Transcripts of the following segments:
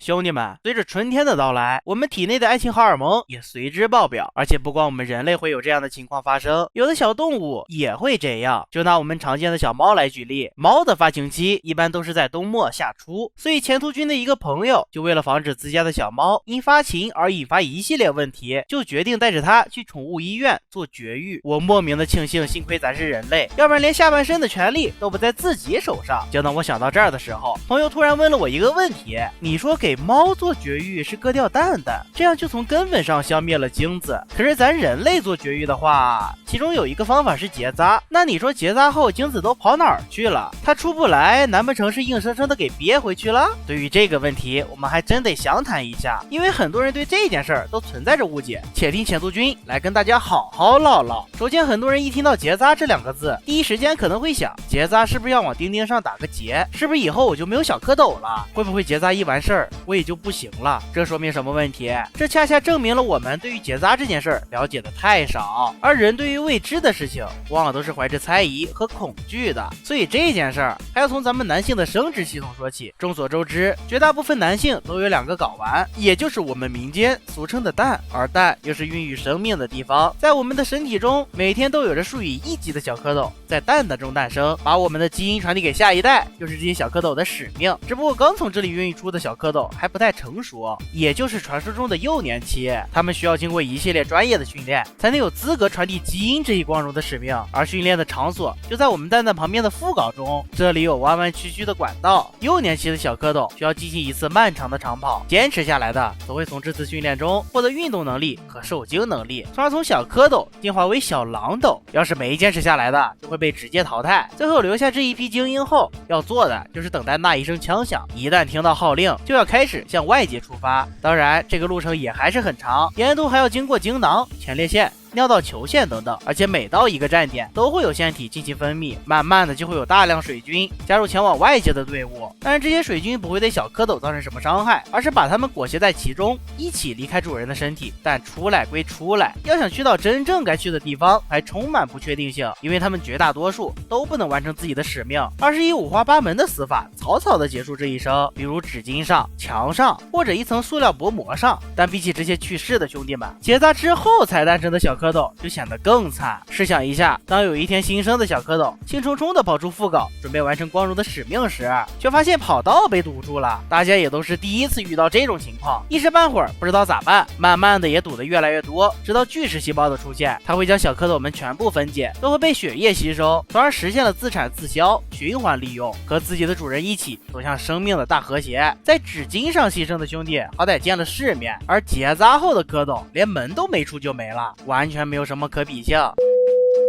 兄弟们，随着春天的到来，我们体内的爱情荷尔蒙也随之爆表，而且不光我们人类会有这样的情况发生，有的小动物也会这样。就拿我们常见的小猫来举例，猫的发情期一般都是在冬末夏初，所以前途君的一个朋友就为了防止自家的小猫因发情而引发一系列问题，就决定带着它去宠物医院做绝育。我莫名的庆幸，幸亏咱是人类，要不然连下半身的权利都不在自己手上。就当我想到这儿的时候，朋友突然问了我一个问题，你说给猫做绝育是割掉蛋蛋，这样就从根本上消灭了精子，可是咱人类做绝育的话，其中有一个方法是结扎，那你说结扎后精子都跑哪儿去了？它出不来，难不成是硬生生的给憋回去了？对于这个问题，我们还真得详谈一下，因为很多人对这件事儿都存在着误解。且听前途君来跟大家好好唠唠。首先，很多人一听到结扎这两个字，第一时间可能会想，结扎是不是要往钉钉上打个结？是不是以后我就没有小蝌蚪了？会不会结扎一完事儿我也就不行了？这说明什么问题？这恰恰证明了我们对于结扎这件事儿了解的太少，而人对于未知的事情往往都是怀着猜疑和恐惧的。所以这件事儿还要从咱们男性的生殖系统说起。众所周知，绝大部分男性都有两个睾丸，也就是我们民间俗称的蛋，而蛋又是孕育生命的地方。在我们的身体中，每天都有着数以亿计的小蝌蚪在蛋蛋中诞生，把我们的基因传递给下一代，就是这些小蝌蚪的使命。只不过刚从这里孕育出的小蝌蚪还不太成熟，也就是传说中的幼年期，他们需要经过一系列专业的训练，才能有资格传递基因这一光荣的使命。而训练的场所就在我们蛋蛋旁边的附睾中，这里有弯弯曲曲的管道。幼年期的小蝌蚪需要进行一次漫长的长跑，坚持下来的都会从这次训练中获得运动能力和受精能力，从而从小蝌蚪进化为小狼蚪。要是没坚持下来的，就会被直接淘汰。最后留下这一批精英后，要做的就是等待那一声枪响，一旦听到号令，就要开始向外界出发。当然，这个路程也还是很长，沿途还要经过精囊、前列腺、尿道球腺等等，而且每到一个站点都会有腺体进行分泌，慢慢的就会有大量水菌加入前往外界的队伍。但是这些水菌不会对小蝌蚪造成什么伤害，而是把它们裹挟在其中，一起离开主人的身体。但出来归出来，要想去到真正该去的地方，还充满不确定性，因为它们绝大多数都不能完成自己的使命，而是以五花八门的死法草草的结束这一生，比如纸巾上、墙上，或者一层塑料薄膜上。但比起这些去世的兄弟们，结扎之后才诞生的小蝌蚪就显得更惨。试想一下，当有一天新生的小蝌蚪兴冲冲地跑出附睾，准备完成光荣的使命时，却发现跑道被堵住了。大家也都是第一次遇到这种情况，一时半会儿不知道咋办，慢慢的也堵得越来越多，直到巨噬细胞的出现，它会将小蝌蚪们全部分解，都会被血液吸收，从而实现了自产自销、循环利用，和自己的主人一起走向生命的大和谐。在纸巾上牺牲的兄弟好歹见了世面，而结扎后的蝌蚪连门都没出就没了，完全没有什么可比性。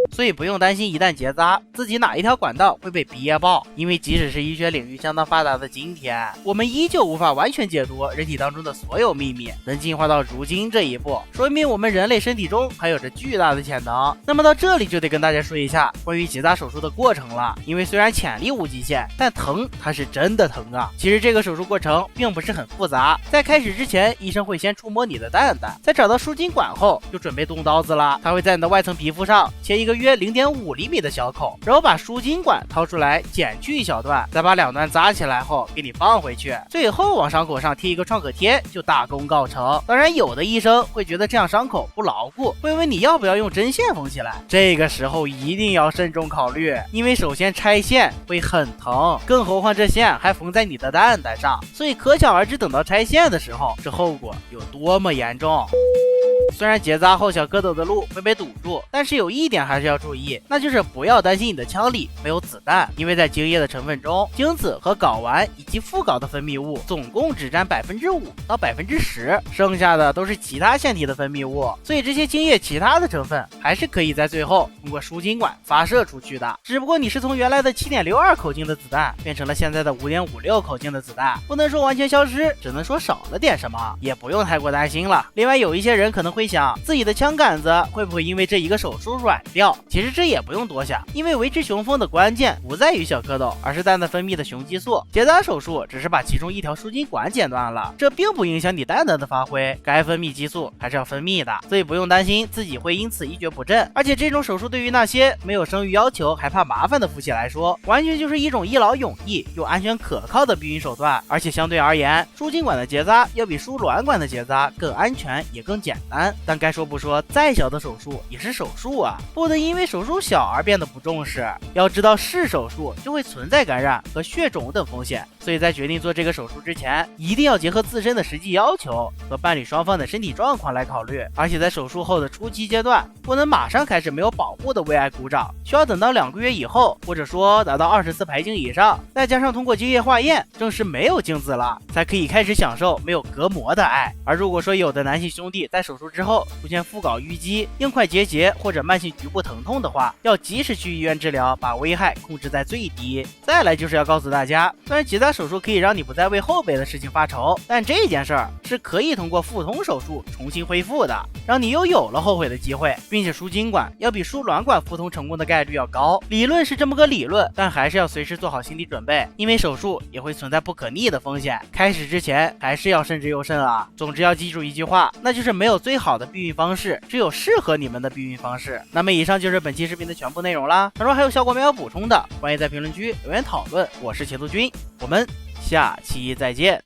所以不用担心一旦结扎自己哪一条管道会被憋爆，因为即使是医学领域相当发达的今天，我们依旧无法完全解读人体当中的所有秘密。能进化到如今这一步，说明我们人类身体中还有着巨大的潜能。那么到这里就得跟大家说一下关于结扎手术的过程了，因为虽然潜力无极限，但疼它是真的疼啊。其实这个手术过程并不是很复杂，在开始之前，医生会先触摸你的蛋蛋，在找到输精管后就准备动刀子了。他会在你的外层皮肤上切一个约0.5厘米的小口，然后把输精管掏出来剪去一小段，再把两端扎起来后给你放回去，最后往伤口上贴一个创可贴，就大功告成。当然有的医生会觉得这样伤口不牢固，会问你要不要用针线缝起来，这个时候一定要慎重考虑，因为首先拆线会很疼，更何况这线还缝在你的蛋蛋上，所以可想而知等到拆线的时候，这后果有多么严重。虽然结扎后小蝌蚪的路会被堵住，但是有一点还是要注意，那就是不要担心你的腔里没有子弹，因为在精液的成分中，精子和睾丸以及附睾的分泌物总共只占5%到10%，剩下的都是其他腺体的分泌物，所以这些精液其他的成分还是可以在最后通过输精管发射出去的。只不过你是从原来的7.62口径的子弹变成了现在的5.56口径的子弹，不能说完全消失，只能说少了点什么，也不用太过担心了。另外有一些人可能会会想自己的枪杆子会不会因为这一个手术软掉。其实这也不用多想，因为维持雄风的关键不在于小蝌蚪，而是蛋蛋分泌的雄激素。结扎手术只是把其中一条输精管剪断了，这并不影响你蛋蛋的发挥，该分泌激素还是要分泌的，所以不用担心自己会因此一蹶不振。而且这种手术对于那些没有生育要求还怕麻烦的夫妻来说，完全就是一种一劳永逸又安全可靠的避孕手段。而且相对而言，输精管的结扎要比输卵管的结扎更安全也更简单。但该说不说，再小的手术也是手术啊，不能因为手术小而变得不重视。要知道是手术就会存在感染和血肿等风险，所以在决定做这个手术之前，一定要结合自身的实际要求和伴侣双方的身体状况来考虑。而且在手术后的初期阶段，不能马上开始没有保护的为爱鼓掌，需要等到2个月以后，或者说达到20次排精以上，再加上通过精液化验证实没有精子了，才可以开始享受没有隔膜的爱。而如果说有的男性兄弟在手术之后出现附睾淤积、硬块结节或者慢性局部疼痛的话，要及时去医院治疗，把危害控制在最低。再来就是要告诉大家，虽然结扎手术可以让你不再为后背的事情发愁，但这件事儿是可以通过腹通手术重新恢复的，让你有了后悔的机会，并且输精管要比输卵管腹通成功的概率要高。理论是这么个理论，但还是要随时做好心理准备，因为手术也会存在不可逆的风险，开始之前还是要慎之又慎啊。总之要记住一句话，那就是没有最好的避孕方式，只有适合你们的避孕方式。那么以上就是本期视频的全部内容啦。倘若还有小果没有补充的，欢迎在评论区留言讨论。我是茄子君，我们下期再见。